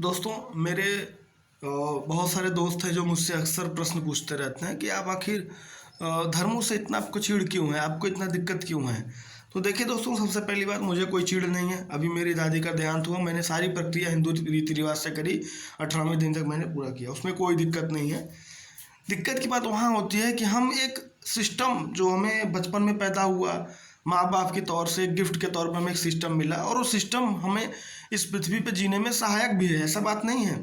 दोस्तों मेरे बहुत सारे दोस्त हैं जो मुझसे अक्सर प्रश्न पूछते रहते हैं कि आप आखिर धर्मों से इतना आपको चिढ़ क्यों है, आपको इतना दिक्कत क्यों है। तो देखिए दोस्तों, सबसे पहली बात, मुझे कोई चिढ़ नहीं है। अभी मेरी दादी का देहांत हुआ, मैंने सारी प्रक्रिया हिंदू रीति रिवाज से करी, 18वें दिन तक मैंने पूरा किया, उसमें कोई दिक्कत नहीं है। दिक्कत की बात वहाँ होती है कि हम एक सिस्टम जो हमें बचपन में पैदा हुआ, माँ बाप के तौर से गिफ्ट के तौर पर हमें एक सिस्टम मिला और वो सिस्टम हमें इस पृथ्वी पर जीने में सहायक भी है, ऐसा बात नहीं है।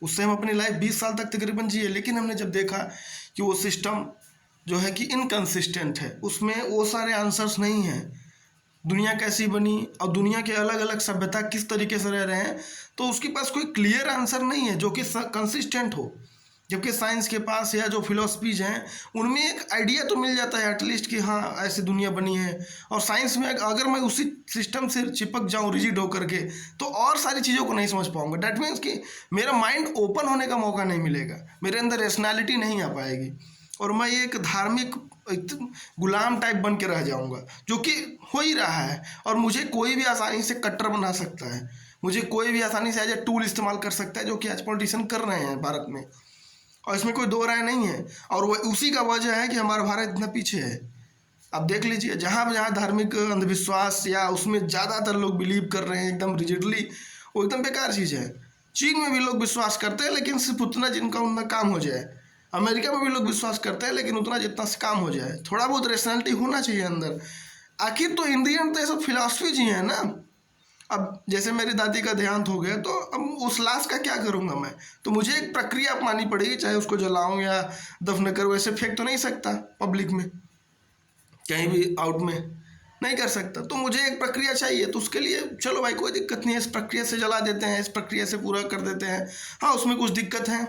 उससे हम अपनी लाइफ 20 साल तक तकरीबन जिए, लेकिन हमने जब देखा कि वो सिस्टम जो है कि इनकंसिस्टेंट है, उसमें वो सारे आंसर्स नहीं हैं। दुनिया कैसी बनी और दुनिया के अलग अलग सभ्यता किस तरीके से रह रहे हैं, तो उसके पास कोई क्लियर आंसर नहीं है जो कि कंसिस्टेंट हो। जबकि साइंस के पास या जो फिलोसफीज हैं उनमें एक आइडिया तो मिल जाता है एटलीस्ट कि हाँ ऐसी दुनिया बनी है। और साइंस में अगर मैं उसी सिस्टम से चिपक जाऊँ रिजिड होकर के, तो और सारी चीज़ों को नहीं समझ पाऊंगा। डैट मीन्स कि मेरा माइंड ओपन होने का मौका नहीं मिलेगा, मेरे अंदर रेशनैलिटी नहीं आ पाएगी और मैं एक धार्मिक गुलाम टाइप बन के रह जाऊंगा, जो कि हो ही रहा है। और मुझे कोई भी आसानी से कट्टर बना सकता है, मुझे कोई भी आसानी से एज ए टूल इस्तेमाल कर सकता है, जो कि आज पॉलिटिशियन कर रहे हैं भारत में, और इसमें कोई दो राय नहीं है। और वह उसी का वजह है कि हमारा भारत इतना पीछे है। आप देख लीजिए, जहाँ जहाँ धार्मिक अंधविश्वास या उसमें ज़्यादातर लोग बिलीव कर रहे हैं एकदम रिजिडली, वो एकदम बेकार चीज़ है। चीन में भी लोग विश्वास करते हैं, लेकिन सिर्फ उतना जिनका उतना काम हो जाए। अमेरिका में भी लोग विश्वास करते हैं, लेकिन उतना जितना से काम हो जाए। थोड़ा बहुत रेशनैलिटी होना चाहिए अंदर। आखिर तो इंडियन तो ये सब फिलॉसफी जी है ना। अब जैसे मेरी दादी का देहांत हो गया, तो अब उस लाश का क्या करूँगा मैं, तो मुझे एक प्रक्रिया अपनानी पड़ेगी, चाहे उसको जलाऊं या दफन करूँ। ऐसे फेंक तो नहीं सकता पब्लिक में, कहीं भी आउट में नहीं कर सकता, तो मुझे एक प्रक्रिया चाहिए। तो उसके लिए चलो भाई कोई दिक्कत नहीं है, इस प्रक्रिया से जला देते हैं, इस प्रक्रिया से पूरा कर देते हैं। हाँ, उसमें कुछ दिक्कत है,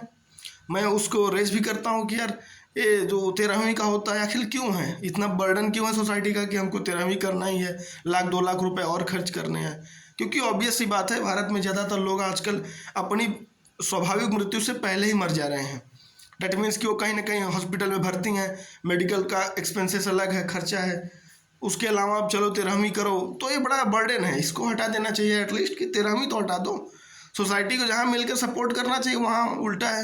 मैं उसको रेज भी करता हूँ कि यार ये जो 13वीं का होता है आखिर क्यों है, इतना बर्डन क्यों है सोसाइटी का कि हमको 13वीं करना ही है, 1-2 लाख रुपए और खर्च करने हैं। क्योंकि ऑब्वियस सी बात है, भारत में ज़्यादातर लोग आजकल अपनी स्वाभाविक मृत्यु से पहले ही मर जा रहे हैं। डैट मीन्स कि वो कहीं ना कहीं हॉस्पिटल में भर्ती हैं, मेडिकल का एक्सपेंसेस अलग है, खर्चा है। उसके अलावा आप चलो 13वीं करो, तो ये बड़ा बर्डन है, इसको हटा देना चाहिए एटलीस्ट, कि 13वीं तो हटा दो। सोसाइटी को जहाँ मिलकर सपोर्ट करना चाहिए वहाँ उल्टा है।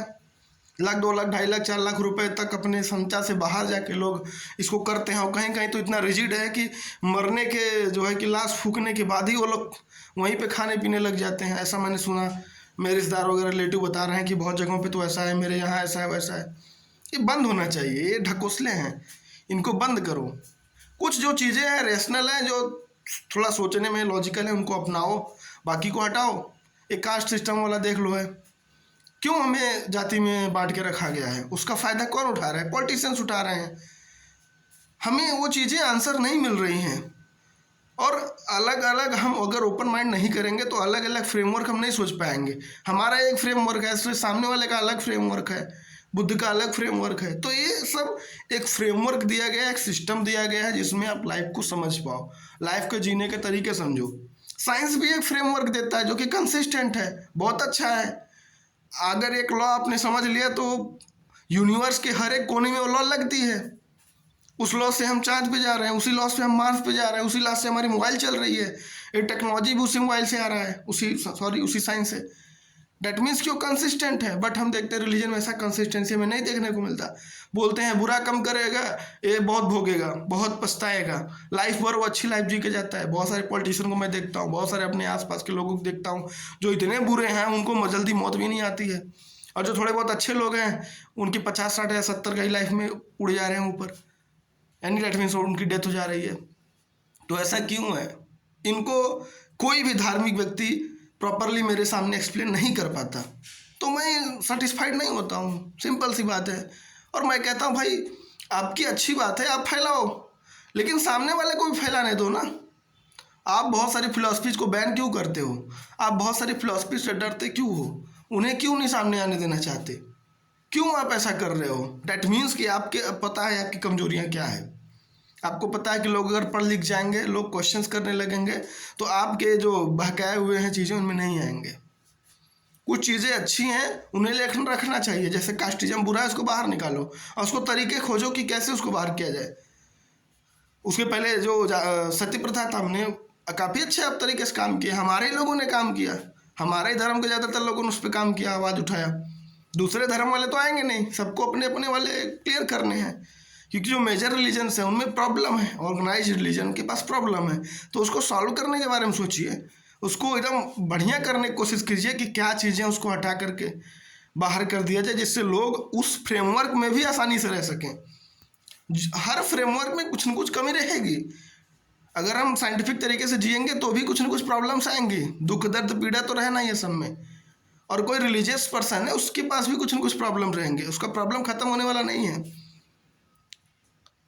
1 लाख 2 लाख 2.5 लाख 4 लाख रुपए तक अपने क्षमता से बाहर जाके लोग इसको करते हैं। और कहीं कहीं तो इतना रिजिड है कि मरने के जो है कि लाश फूकने के बाद ही वो लोग वहीं पे खाने पीने लग जाते हैं। ऐसा मैंने सुना, मेरे रिश्तेदार वगैरह रिलेटिव बता रहे हैं कि बहुत जगहों पे तो ऐसा है, मेरे यहाँ ऐसा है वैसा है। ये बंद होना चाहिए, ये ढकोसले हैं, इनको बंद करो। कुछ जो चीज़ें हैं रेशनल हैं, जो थोड़ा सोचने में लॉजिकल है, उनको अपनाओ, बाकी को हटाओ। एक कास्ट सिस्टम वाला देख लो है, क्यों हमें जाति में बांट के रखा गया है, उसका फ़ायदा कौन उठा रहा है? पॉलिटिशियंस उठा रहे हैं। हमें वो चीज़ें आंसर नहीं मिल रही हैं। और अलग अलग हम अगर ओपन माइंड नहीं करेंगे तो अलग अलग फ्रेमवर्क हम नहीं सोच पाएंगे। हमारा एक फ्रेमवर्क है, इसलिए सामने वाले का अलग फ्रेमवर्क है, बुद्ध का अलग फ्रेमवर्क है। तो ये सब एक फ्रेमवर्क दिया गया है, एक सिस्टम दिया गया है, जिसमें आप लाइफ को समझ पाओ, लाइफ के जीने के तरीके समझो। साइंस भी एक फ्रेमवर्क देता है जो कि कंसिस्टेंट है, बहुत अच्छा है। अगर एक लॉ आपने समझ लिया तो यूनिवर्स के हर एक कोने में वो लॉ लगती है। उस लॉ से हम चांद पे जा रहे हैं, उसी लॉ से हम मार्स पे जा रहे हैं, उसी लॉ से हमारी मोबाइल चल रही है, ये टेक्नोलॉजी भी उसी मोबाइल से आ रहा है, उसी साइंस से। डैट मीन्स कि वो कंसिस्टेंट है। बट हम देखते हैं रिलीजन में ऐसा कंसिस्टेंसी हमें नहीं देखने को मिलता। बोलते हैं बुरा कम करेगा ये बहुत भोगेगा, बहुत पछताएगा, लाइफ भर वो अच्छी लाइफ जी के जाता है। बहुत सारे पॉलिटिशियन को मैं देखता हूँ, बहुत सारे अपने आसपास के लोगों को देखता हूँ जो इतने बुरे हैं उनको जल्दी मौत भी नहीं आती है। और जो थोड़े बहुत अच्छे लोग हैं उनकी 50 60 या 70 का ही लाइफ में उड़ जा रहे हैं ऊपर, यानी डैट मीन्स उनकी डेथ हो जा रही है। तो ऐसा क्यों है? इनको कोई भी धार्मिक व्यक्ति प्रॉपरली मेरे सामने एक्सप्लेन नहीं कर पाता, तो मैं सेटिस्फाइड नहीं होता हूँ, सिंपल सी बात है। और मैं कहता हूँ भाई आपकी अच्छी बात है, आप फैलाओ, लेकिन सामने वाले को भी फैलाने दो ना। आप बहुत सारी फिलॉसफीज को बैन क्यों करते हो? आप बहुत सारी फिलॉसफी से डरते क्यों हो? उन्हें क्यों नहीं सामने आने देना चाहते? क्यों आप ऐसा कर रहे हो? डैट मीन्स कि आपके पता है आपकी कमजोरियाँ क्या है। आपको पता है कि लोग अगर पढ़ लिख जाएंगे, लोग क्वेश्चंस करने लगेंगे, तो आपके जो बहकाए हुए हैं चीज़ें उनमें नहीं आएंगे। कुछ चीज़ें अच्छी हैं, उन्हें लेखन रखना चाहिए। जैसे कास्टिज्म बुरा है, उसको बाहर निकालो और उसको तरीके खोजो कि कैसे उसको बाहर किया जाए। उसके पहले जो सती प्रथा था, हमने काफ़ी अच्छे अब तरीके से काम किया, हमारे लोगों ने काम किया। हमारे ही धर्म के ज़्यादातर लोगों ने उस पर काम किया, आवाज़ उठाया। दूसरे धर्म वाले तो आएंगे नहीं, सबको अपने अपने वाले क्लियर करने हैं, क्योंकि जो मेजर रिलीजन्स हैं उनमें प्रॉब्लम है, ऑर्गेनाइज रिलीजन के पास प्रॉब्लम है। तो उसको सॉल्व करने के बारे में सोचिए, उसको एकदम बढ़िया करने की कोशिश कीजिए कि क्या चीज़ें उसको हटा करके बाहर कर दिया जाए, जिससे लोग उस फ्रेमवर्क में भी आसानी से रह सकें। हर फ्रेमवर्क में कुछ न कुछ कमी रहेगी। अगर हम साइंटिफिक तरीके से जिएंगे तो भी कुछ न कुछ प्रॉब्लम्स आएंगी, दुख दर्द पीड़ा तो रहना ही है सब में। और कोई रिलीजियस पर्सन है उसके पास भी कुछ न कुछ प्रॉब्लम रहेंगे, उसका प्रॉब्लम खत्म होने वाला नहीं है।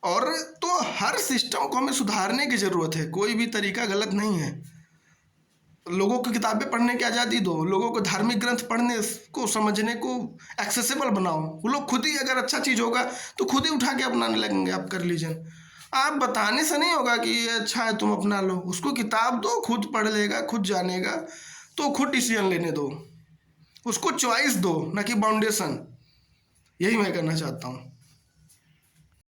और तो हर सिस्टम को हमें सुधारने की ज़रूरत है, कोई भी तरीका गलत नहीं है। लोगों को किताबें पढ़ने की आज़ादी दो, लोगों को धार्मिक ग्रंथ पढ़ने को समझने को एक्सेसिबल बनाओ। वो लोग खुद ही, अगर अच्छा चीज़ होगा तो खुद ही उठा के अपनाने लगेंगे आपका रिलीजन। आप बताने से नहीं होगा कि ये अच्छा है तुम अपना लो, उसको किताब दो, खुद पढ़ लेगा, खुद जानेगा, तो खुद डिसीजन लेने दो, उसको चॉइस दो, ना कि बाउंडेशन। यही मैं करना चाहता हूँ।